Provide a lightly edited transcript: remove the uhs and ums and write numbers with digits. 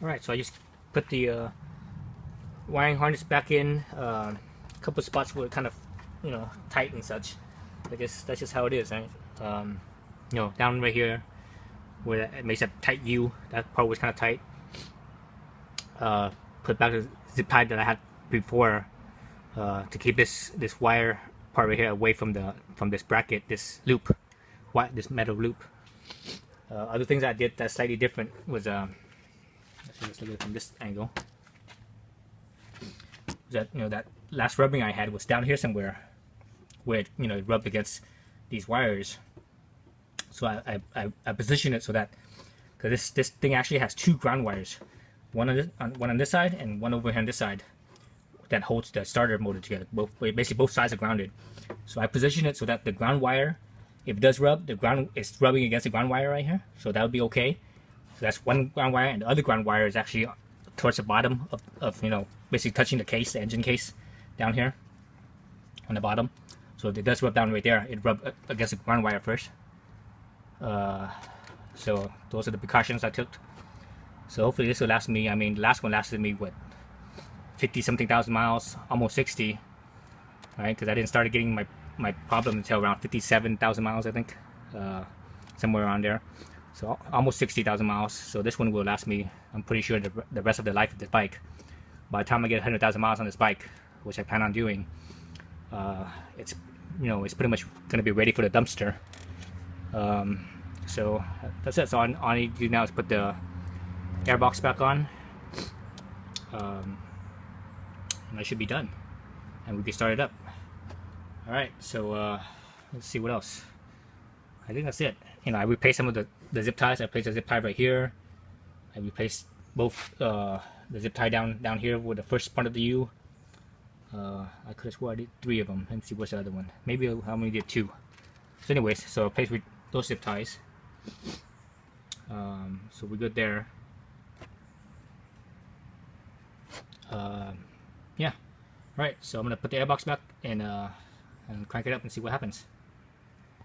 Alright, so I just put the wiring harness back in. A couple spots were kind of, tight and such. I guess that's just how it is, right? Down right here where it makes a tight U, that part was kind of tight. Put back the zip tie that I had before to keep this wire part right here away from this bracket, this loop, this metal loop. Other things I did that's slightly different was let's look at it from this angle. That that last rubbing I had was down here somewhere, where it rubbed against these wires. So I positioned it so that, because this thing actually has two ground wires, one on this side and one over here on this side, that holds the starter motor together. Basically both sides are grounded. So I positioned it so that the ground wire, if it does rub, the ground is rubbing against the ground wire right here, so that would be okay. So that's one ground wire, and the other ground wire is actually towards the bottom of basically touching the case, the engine case, down here on the bottom. So if it does rub down right there, it rub against the ground wire first. So those are the precautions I took. So hopefully this will last me. I mean, the last one lasted me what, 50 something thousand miles, almost 60, right? Because I didn't start getting my problem until around 57,000 miles, I think, somewhere around there. So almost 60,000 miles. So this one will last me, I'm pretty sure, the rest of the life of this bike. By the time I get 100,000 miles on this bike, which I plan on doing, it's it's pretty much gonna be ready for the dumpster. So that's it. So all I need to do now is put the airbox back on, and I should be done, and we can start it up. All right. So let's see what else. I think that's it. I replaced some of the zip ties. I placed a zip tie right here. I replaced both the zip tie down here with the first part of the U. I could have swore I did 3 of them. Let me see what's the other one. Maybe I only did 2. So anyways, so I placed those zip ties. So we're good there. Yeah. All right. So I'm gonna put the airbox back and crank it up and see what happens.